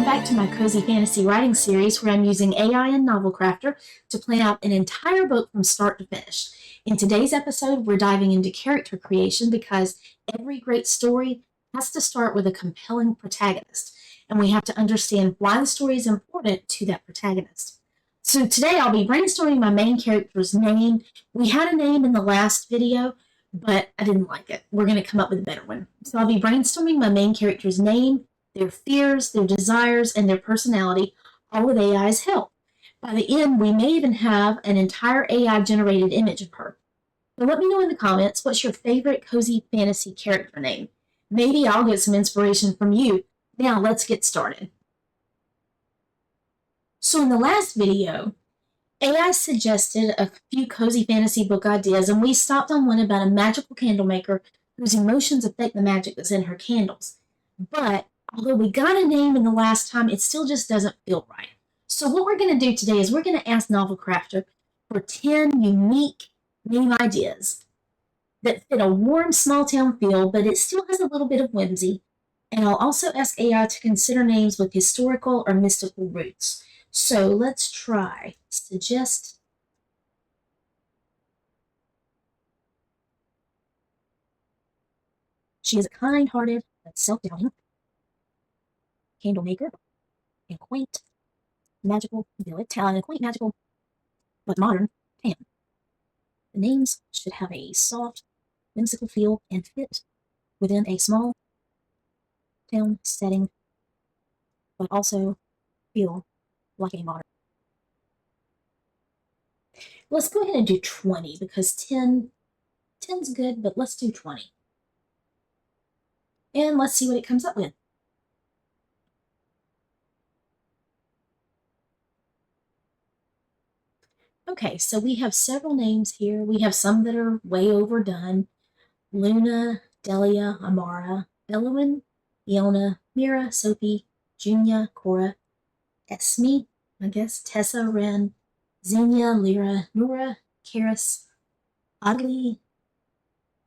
back to my cozy fantasy writing series where I'm using AI and Novelcrafter to plan out an entire book from start to finish. In today's episode, we're diving into character creation because every great story has to start with a compelling protagonist, and we have to understand why the story is important to that protagonist. So today I'll be brainstorming my main character's name. We had a name in the last video, but I didn't like it. We're going to come up with a better one. So I'll be brainstorming my main character's name, their fears, their desires, and their personality, all with AI's help. By the end, we may even have an entire AI-generated image of her. So let me know in the comments, what's your favorite cozy fantasy character name? Maybe I'll get some inspiration from you. Now let's get started. So in the last video, AI suggested a few cozy fantasy book ideas, and we stopped on one about a magical candle maker whose emotions affect the magic that's in her candles. But although we got a name in the last time, it still just doesn't feel right. So what we're going to do today is we're going to ask Novelcrafter for 10 unique name ideas that fit a warm small town feel, but it still has a little bit of whimsy. And I'll also ask AI to consider names with historical or mystical roots. So let's try. Suggest. She is a kind-hearted but self-doubting candle maker and quaint magical village town, and quaint magical but modern town. The names should have a soft, whimsical feel and fit within a small town setting, but also feel like a modern. Let's go ahead and do 20 because 10's good, but let's do 20. And let's see what it comes up with. Okay, so we have several names here. We have some that are way overdone. Luna, Delia, Amara, Elowen, Fiona, Mira, Sophie, Junia, Cora, Esme, I guess, Tessa, Ren, Xenia, Lyra, Nora, Karis, Audley,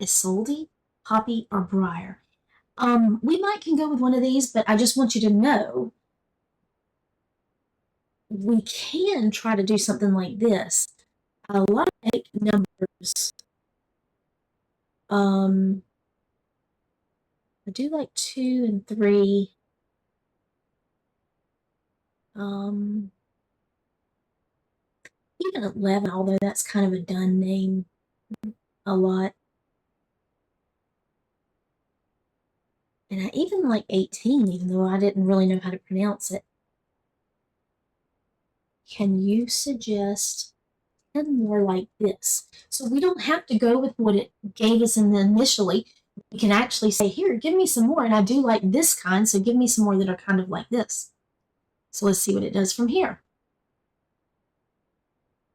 Isolde, Poppy, or Briar. We might can go with one of these, but I just want you to know we can try to do something like this. I like numbers. I do like 2 and 3. Even 11, although that's kind of a done name a lot. And I even like 18, even though I didn't really know how to pronounce it. Can you suggest 10 more like this? So we don't have to go with what it gave us in the initially. We can actually say, here, give me some more. And I do like this kind, so give me some more that are kind of like this. So let's see what it does from here.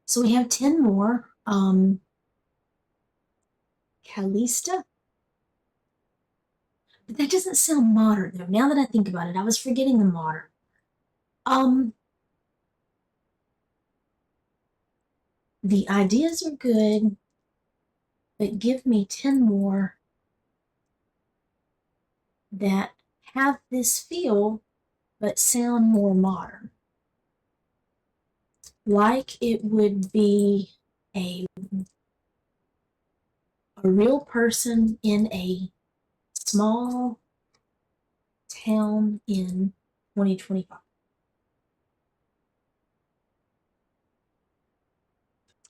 So we have 10 more. Callista. But that doesn't sound modern, though. Now that I think about it, I was forgetting the modern. The ideas are good, but give me 10 more that have this feel, but sound more modern. Like it would be a real person in a small town in 2025.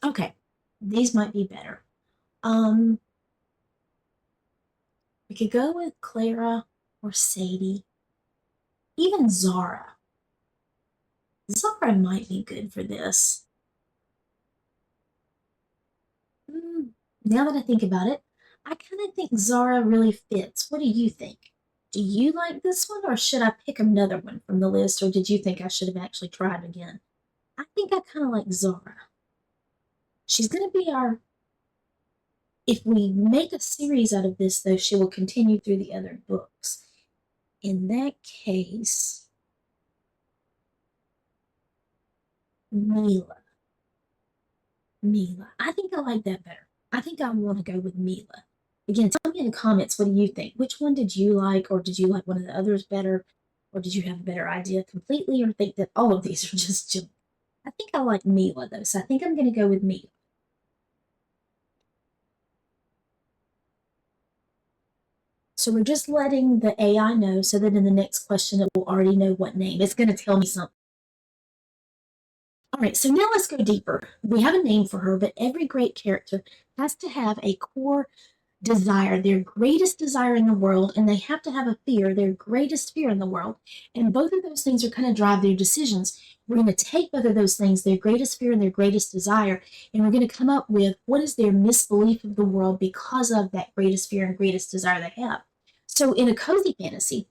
Okay, these might be better. We could go with Clara or Sadie, even Zara. Zara might be good for this. Now that I think about it, I kind of think Zara really fits. What do you think? Do you like this one, or should I pick another one from the list, or did you think I should have actually tried again? I think I kind of like Zara. She's going to be our... If we make a series out of this, though, she will continue through the other books. In that case, Mila. I think I like that better. I think I want to go with Mila. Again, tell me in the comments, what do you think? Which one did you like, or did you like one of the others better? Or did you have a better idea completely, or think that all of these are just junk? I think I like Mila, though, so I think I'm going to go with Mila. So we're just letting the AI know so that in the next question it will already know what name. It's going to tell me something. All right, so now let's go deeper. We have a name for her, but every great character has to have a core desire, their greatest desire in the world, and they have to have a fear, their greatest fear in the world. And both of those things are going to drive their decisions. We're going to take both of those things, their greatest fear and their greatest desire, and we're going to come up with what is their misbelief of the world because of that greatest fear and greatest desire they have. So in a cozy fantasy,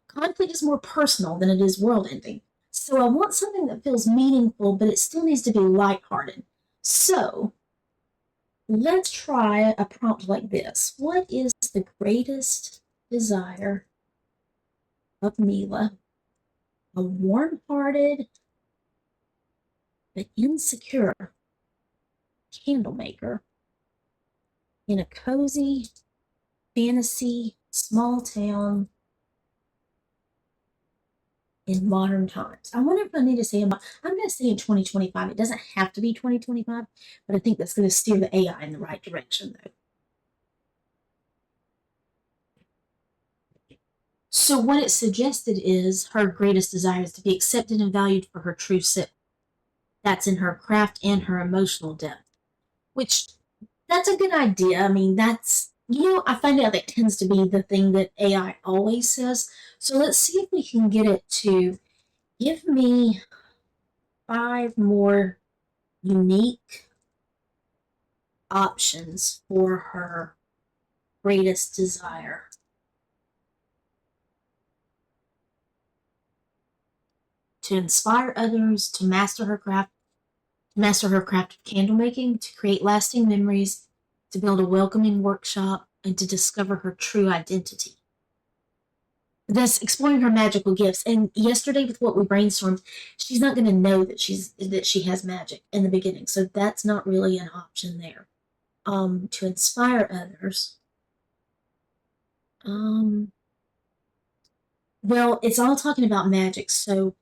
conflict is more personal than it is world ending. So I want something that feels meaningful, but it still needs to be lighthearted. So let's try a prompt like this. What is the greatest desire of Mila? A warm-hearted but insecure candle maker in a cozy fantasy small town in modern times. I wonder if I need to say I'm going to say in 2025. It doesn't have to be 2025, but I think that's going to steer the AI in the right direction, though. So what it suggested is her greatest desire is to be accepted and valued for her true self. That's in her craft and her emotional depth, which that's a good idea. I mean, I find out that tends to be the thing that AI always says. So let's see if we can get it to give me 5 more unique options for her greatest desire. To inspire others, to master her craft of candle making, to create lasting memories, to build a welcoming workshop, and to discover her true identity. Thus, exploring her magical gifts. And yesterday, with what we brainstormed, she's not going to know that she has magic in the beginning, so that's not really an option there. To inspire others. Well, it's all talking about magic, so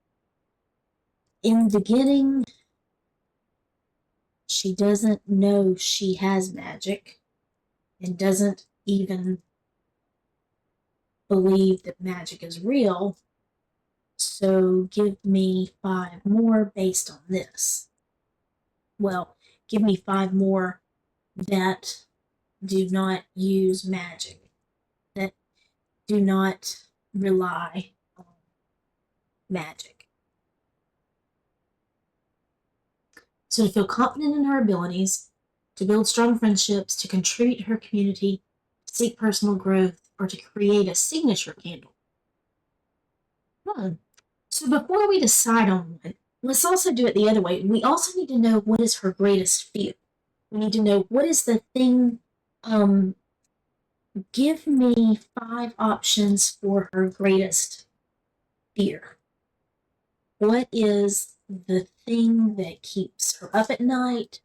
in the beginning, she doesn't know she has magic and doesn't even believe that magic is real. So give me 5 more based on this. Well, give me 5 more that do not use magic, that do not rely on magic. So to feel confident in her abilities, to build strong friendships, to contribute to her community, to seek personal growth, or to create a signature candle. So before we decide on one, let's also do it the other way. We also need to know what is her greatest fear. We need to know what is the thing. Give me 5 options for her greatest fear. What is the thing that keeps her up at night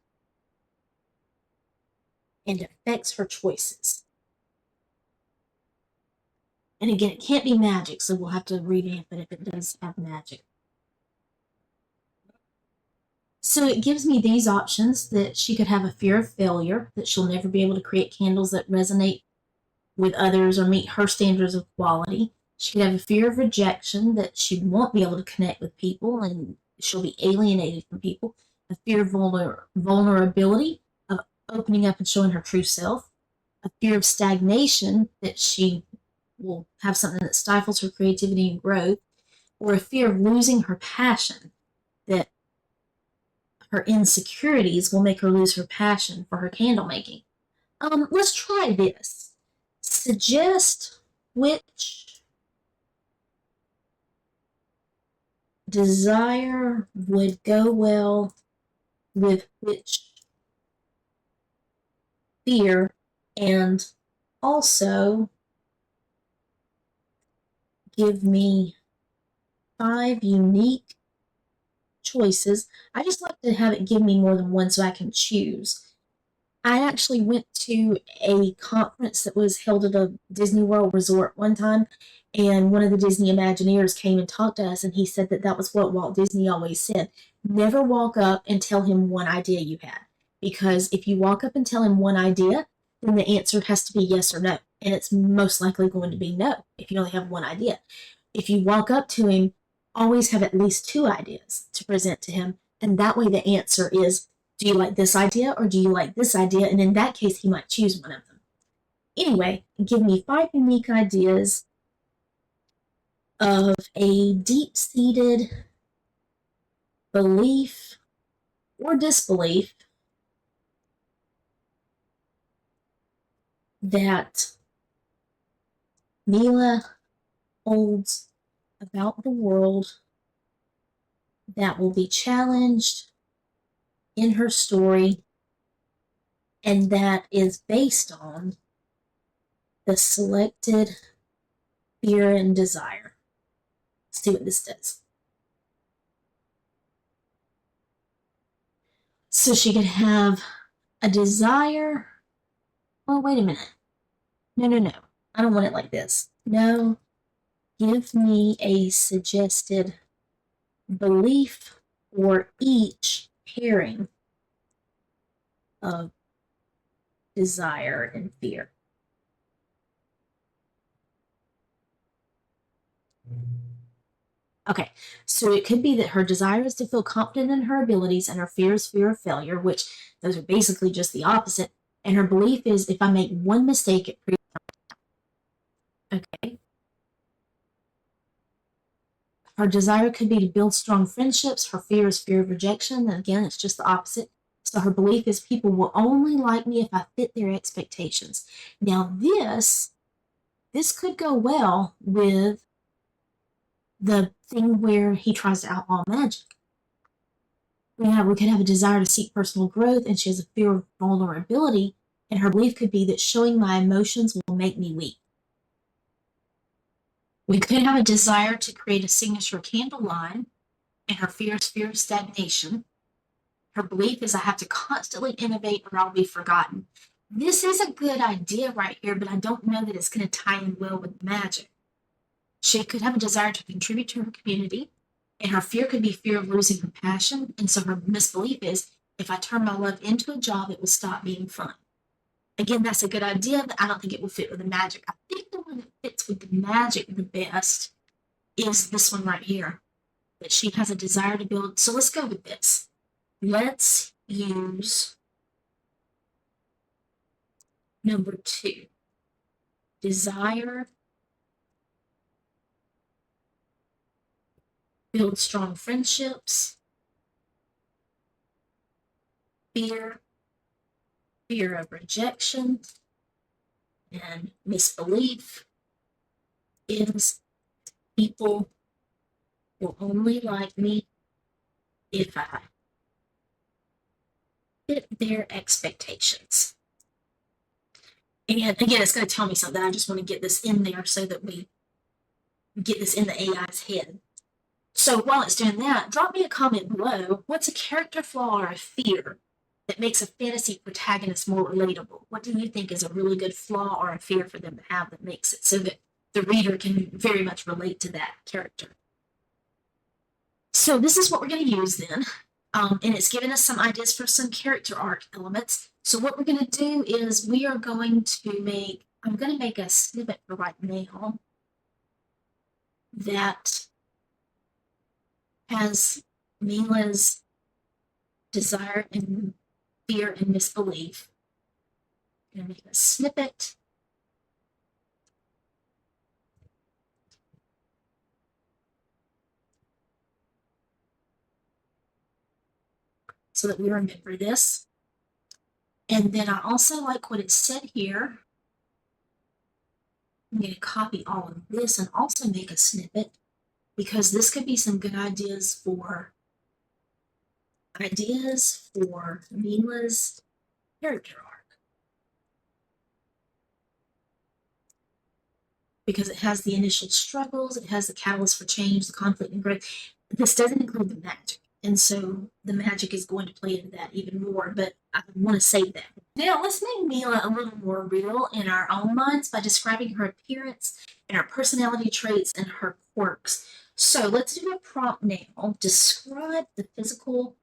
and affects her choices? And again, it can't be magic, so we'll have to revamp it if it does have magic. So it gives me these options: that she could have a fear of failure, that she'll never be able to create candles that resonate with others or meet her standards of quality. She could have a fear of rejection, that she won't be able to connect with people and she'll be alienated from people. A fear of vulnerability, of opening up and showing her true self. A fear of stagnation, that she will have something that stifles her creativity and growth. Or a fear of losing her passion, that her insecurities will make her lose her passion for her candle making. Let's try this. Suggest which desire would go well with which fear, and also give me 5 unique choices. I just like to have it give me more than one so I can choose. I actually went to a conference that was held at a Disney World resort one time, and one of the Disney Imagineers came and talked to us, and he said that that was what Walt Disney always said: never walk up and tell him one idea you had, because if you walk up and tell him one idea, then the answer has to be yes or no, and it's most likely going to be no if you only have one idea. If you walk up to him, always have at least two ideas to present to him, and that way the answer is, do you like this idea or do you like this idea? And in that case, he might choose one of them. Anyway, give me 5 unique ideas of a deep seated belief or disbelief that Mila holds about the world that will be challenged in her story, and that is based on the selected fear and desire. Let's see what this does. So she could have a desire. Oh, wait a minute. No. I don't want it like this. No. Give me a suggested belief for each pairing of desire and fear. Okay, so it could be that her desire is to feel confident in her abilities and her fear is fear of failure, which those are basically just the opposite. And her belief is, if I make one mistake, it proves. Okay. Her desire could be to build strong friendships. Her fear is fear of rejection. And again, it's just the opposite. So her belief is people will only like me if I fit their expectations. Now this could go well with the thing where he tries to outlaw magic. We could have a desire to seek personal growth, and she has a fear of vulnerability, and her belief could be that showing my emotions will make me weak. We could have a desire to create a signature candle line, and her fear is fear of stagnation. Her belief is I have to constantly innovate or I'll be forgotten. This is a good idea right here, but I don't know that it's going to tie in well with magic. She could have a desire to contribute to her community, and her fear could be fear of losing her passion. And so her misbelief is, if I turn my love into a job, it will stop being fun. Again, that's a good idea, but I don't think it will fit with the magic. I think the one that fits with the magic the best is this one right here, that she has a desire to build. So let's go with this. Let's use number 2. Desire, build strong friendships. Fear of rejection and misbelief is people will only like me if I fit their expectations. And again, it's going to tell me something. I just want to get this in there so that we get this in the AI's head. So while it's doing that, drop me a comment below. What's a character flaw or a fear that makes a fantasy protagonist more relatable? What do you think is a really good flaw or a fear for them to have that makes it so that the reader can very much relate to that character? So this is what we're going to use then. And it's given us some ideas for some character arc elements. So what we're going to do is I'm going to make a snippet for right now that has Mila's desire and fear and misbelief. I'm going to make a snippet. So that we remember this. And then I also like what it said here. I'm going to copy all of this and also make a snippet, because this could be some good ideas for Mila's character arc. Because it has the initial struggles, it has the catalyst for change, the conflict and growth. This doesn't include the magic. And so the magic is going to play into that even more, but I want to save that. Now, let's make Mila a little more real in our own minds by describing her appearance and her personality traits and her quirks. So, let's do a prompt now. Describe the physical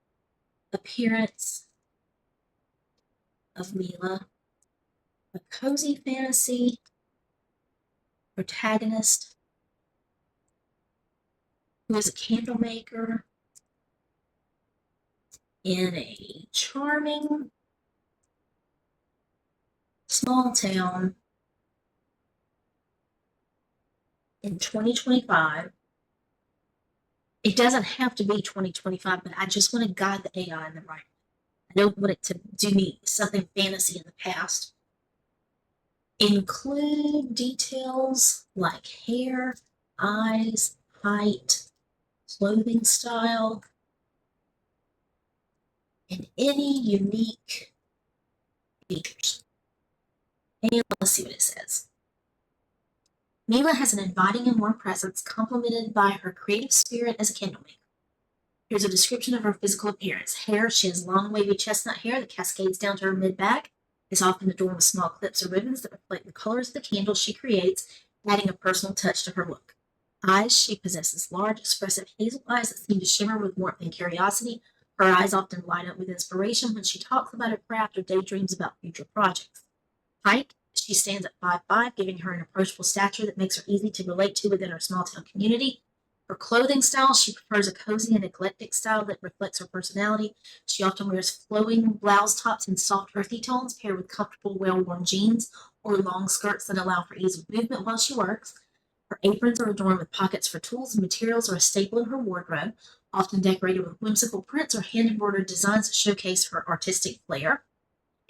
appearance of Mila, a cozy fantasy protagonist who is a candle maker in a charming small town in 2025. It doesn't have to be 2025, but I just want to guide the AI in the right. I don't want it to do me something fantasy in the past. Include details like hair, eyes, height, clothing style, and any unique features. And let's see what it says. Mila has an inviting and warm presence, complemented by her creative spirit as a candle maker. Here's a description of her physical appearance. Hair: she has long, wavy chestnut hair that cascades down to her mid-back. Is often adorned with small clips or ribbons that reflect the colors of the candles she creates, adding a personal touch to her look. Eyes: she possesses large, expressive hazel eyes that seem to shimmer with warmth and curiosity. Her eyes often light up with inspiration when she talks about her craft or daydreams about future projects. Height: she stands at 5'5", giving her an approachable stature that makes her easy to relate to within her small town community. Her clothing style: she prefers a cozy and eclectic style that reflects her personality. She often wears flowing blouse tops in soft, earthy tones, paired with comfortable, well-worn jeans or long skirts that allow for ease of movement while she works. Her aprons are adorned with pockets for tools, and materials are a staple in her wardrobe, often decorated with whimsical prints or hand-embroidered designs that showcase her artistic flair.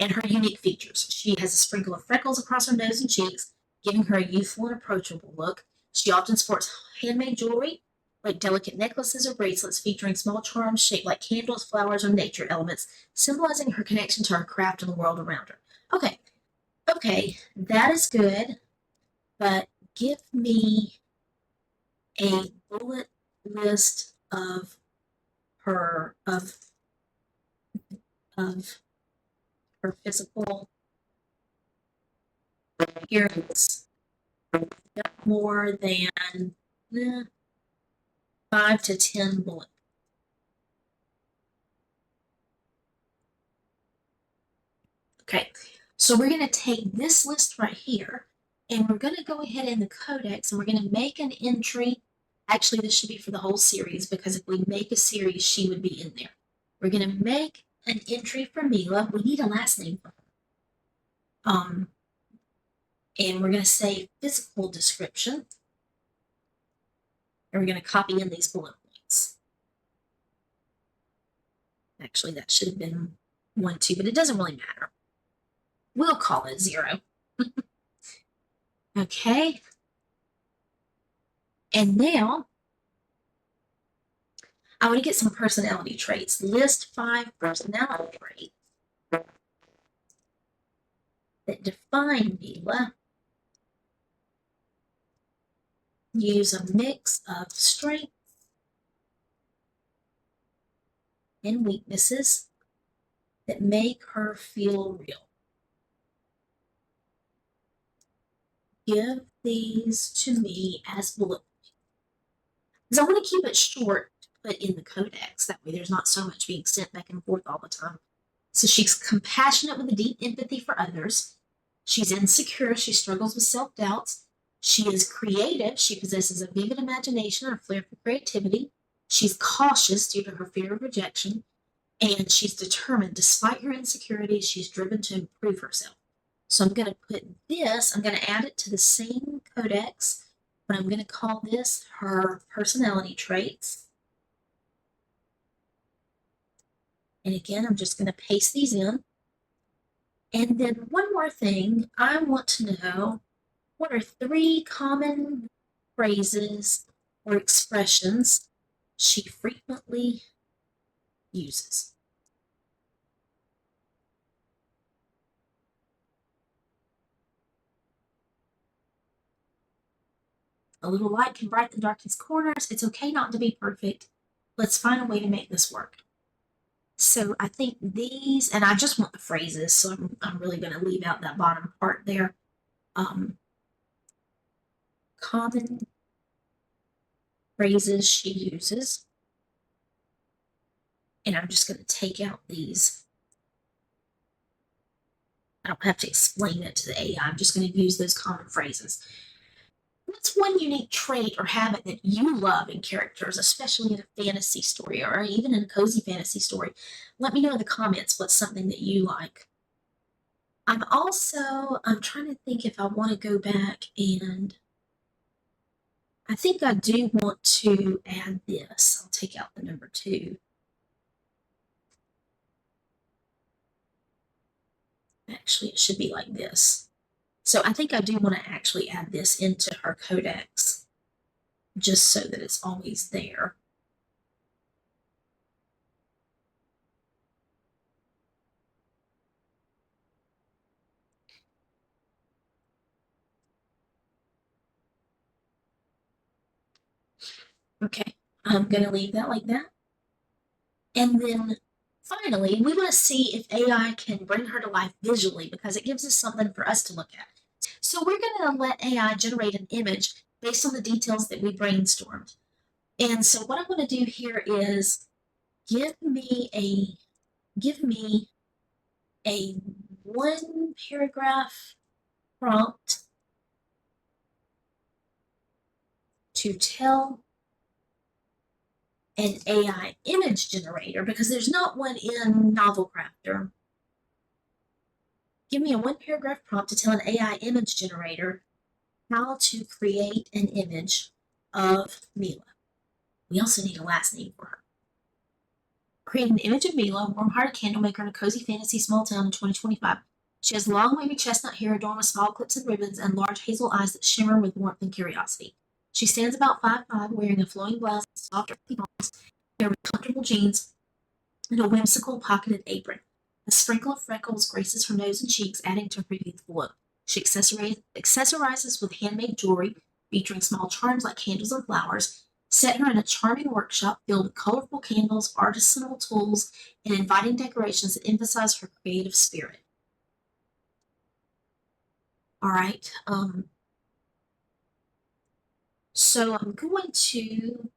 And her unique features: she has a sprinkle of freckles across her nose and cheeks, giving her a youthful and approachable look. She often sports handmade jewelry, like delicate necklaces or bracelets featuring small charms shaped like candles, flowers, or nature elements, symbolizing her connection to her craft and the world around her. Okay, okay, that is good, but give me a bullet list of her of her physical appearance. More than 5 to 10 bullets. Okay, so we're going to take this list right here, and we're going to go ahead in the codex, and we're going to make an entry. Actually, this should be for the whole series, because if we make a series, she would be in there. We're going to make an entry for Mila. We need a last name for her. And we're going to say physical description, and we're going to copy in these bullet points. Actually, that should have been 1, 2, but it doesn't really matter. We'll call it 0. Okay. And now I want to get some personality traits. List 5 personality traits that define Mila. Use a mix of strengths and weaknesses that make her feel real. Give these to me as bullet points. Because I want to keep it short to put in the codex. That way there's not so much being sent back and forth all the time. So she's compassionate with a deep empathy for others. She's insecure. She struggles with self-doubts. She is creative. She possesses a vivid imagination and a flair for creativity. She's cautious due to her fear of rejection. And she's determined. Despite her insecurities, she's driven to improve herself. So I'm going to put this, I'm going to add it to the same codex, but I'm going to call this her personality traits. And again, I'm just going to paste these in. And then one more thing, I want to know, what are 3 common phrases or expressions she frequently uses? A little light can brighten the darkest corners. It's okay not to be perfect. Let's find a way to make this work. So I think these, and I just want the phrases, so I'm really going to leave out that bottom part there. Common phrases she uses. And I'm just going to take out these. I don't have to explain it to the AI. I'm just going to use those common phrases. What's one unique trait or habit that you love in characters, especially in a fantasy story or even in a cozy fantasy story? Let me know in the comments what's something that you like. I'm trying to think if I want to go back, and I think I do want to add this. I'll take out the number 2. Actually, it should be like this. So I think I do want to actually add this into her codex just so that it's always there. Okay, I'm going to leave that like that. And then finally, we want to see if AI can bring her to life visually because it gives us something for us to look at. So we're going to let AI generate an image based on the details that we brainstormed. And so what I'm going to do here is give me a one paragraph prompt to tell an AI image generator because there's not one in Novelcrafter. Give me a one paragraph prompt to tell an AI image generator how to create an image of Mila. We also need a last name for her. Create an image of Mila, warm-hearted candle maker in a cozy fantasy small town in 2025. She has long, wavy chestnut hair adorned with small clips and ribbons and large hazel eyes that shimmer with warmth and curiosity. She stands about 5'5", wearing a flowing blouse, soft earthy palms, hair with comfortable jeans, and a whimsical pocketed apron. A sprinkle of freckles graces her nose and cheeks, adding to her youthful look. She accessorizes with handmade jewelry, featuring small charms like candles and flowers, set her in a charming workshop filled with colorful candles, artisanal tools, and inviting decorations that emphasize her creative spirit. All right. So I'm going to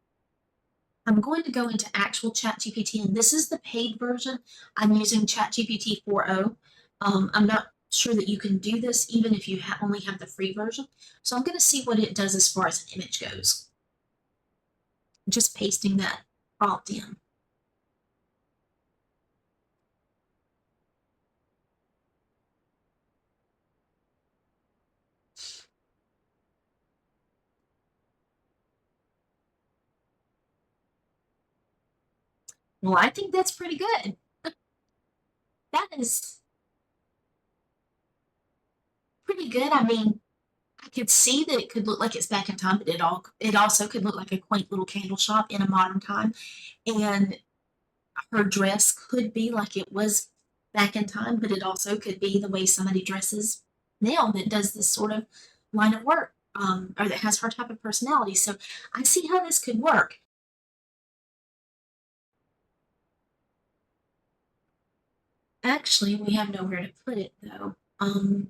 go into actual ChatGPT, and this is the paid version. I'm using ChatGPT 4.0. I'm not sure that you can do this even if you only have the free version. So I'm going to see what it does as far as an image goes. Just pasting that prompt in. Well, I think that's pretty good. That is pretty good. I mean, I could see that it could look like it's back in time, but it also could look like a quaint little candle shop in a modern time. And her dress could be like it was back in time, but it also could be the way somebody dresses now that does this sort of line of work, or that has her type of personality. So I see how this could work. Actually, we have nowhere to put it though. I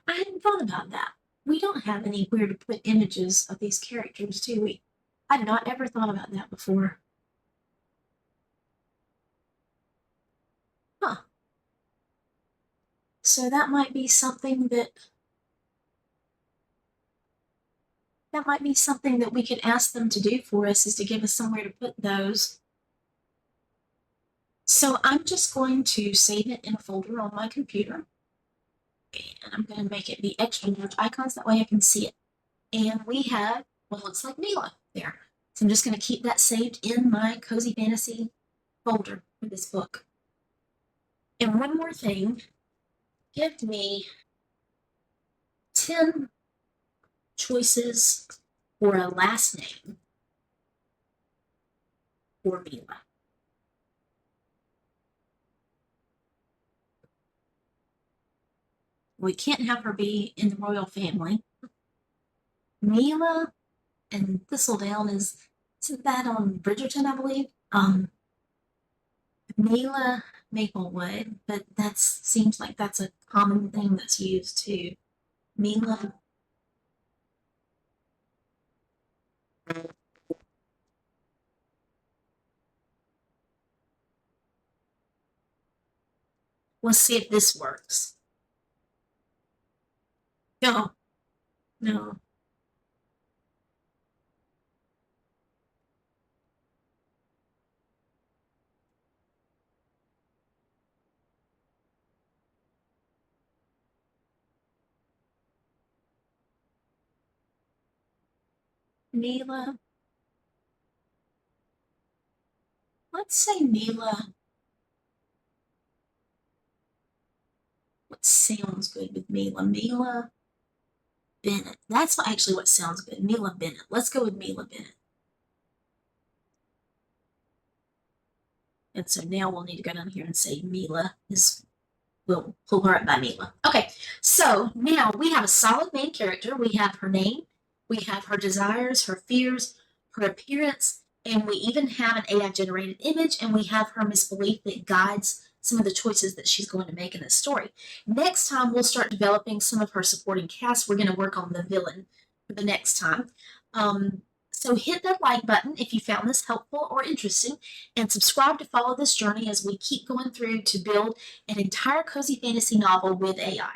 hadn't thought about that. We don't have anywhere to put images of these characters, do we? I've not ever thought about that before. Huh. So that might be something that we could ask them to do for us, is to give us somewhere to put those. So I'm just going to save it in a folder on my computer, and I'm going to make it the extra large icons, that way I can see it. And we have what looks like Mila there. So I'm just going to keep that saved in my cozy fantasy folder for this book. And one more thing, give me 10 choices for a last name for Mila. We can't have her be in the royal family. Mila and Thistledown isn't that on Bridgerton, I believe? Mila Maplewood, but that seems like that's a common thing that's used too. Mila, let's see if this works. No, no. Mila, let's say Mila. What sounds good with Mila? Mila Bennett. That's actually what sounds good. Mila Bennett. Let's go with Mila Bennett. And so now we'll need to go down here and say Mila is, we'll pull her up by Mila. Okay, so now we have a solid main character. We have her name, we have her desires, her fears, her appearance, and we even have an AI generated image, and we have her misbelief that guides some of the choices that she's going to make in this story. Next time, we'll start developing some of her supporting cast. We're going to work on the villain for the next time. So hit that like button if you found this helpful or interesting, and subscribe to follow this journey as we keep going through to build an entire cozy fantasy novel with AI.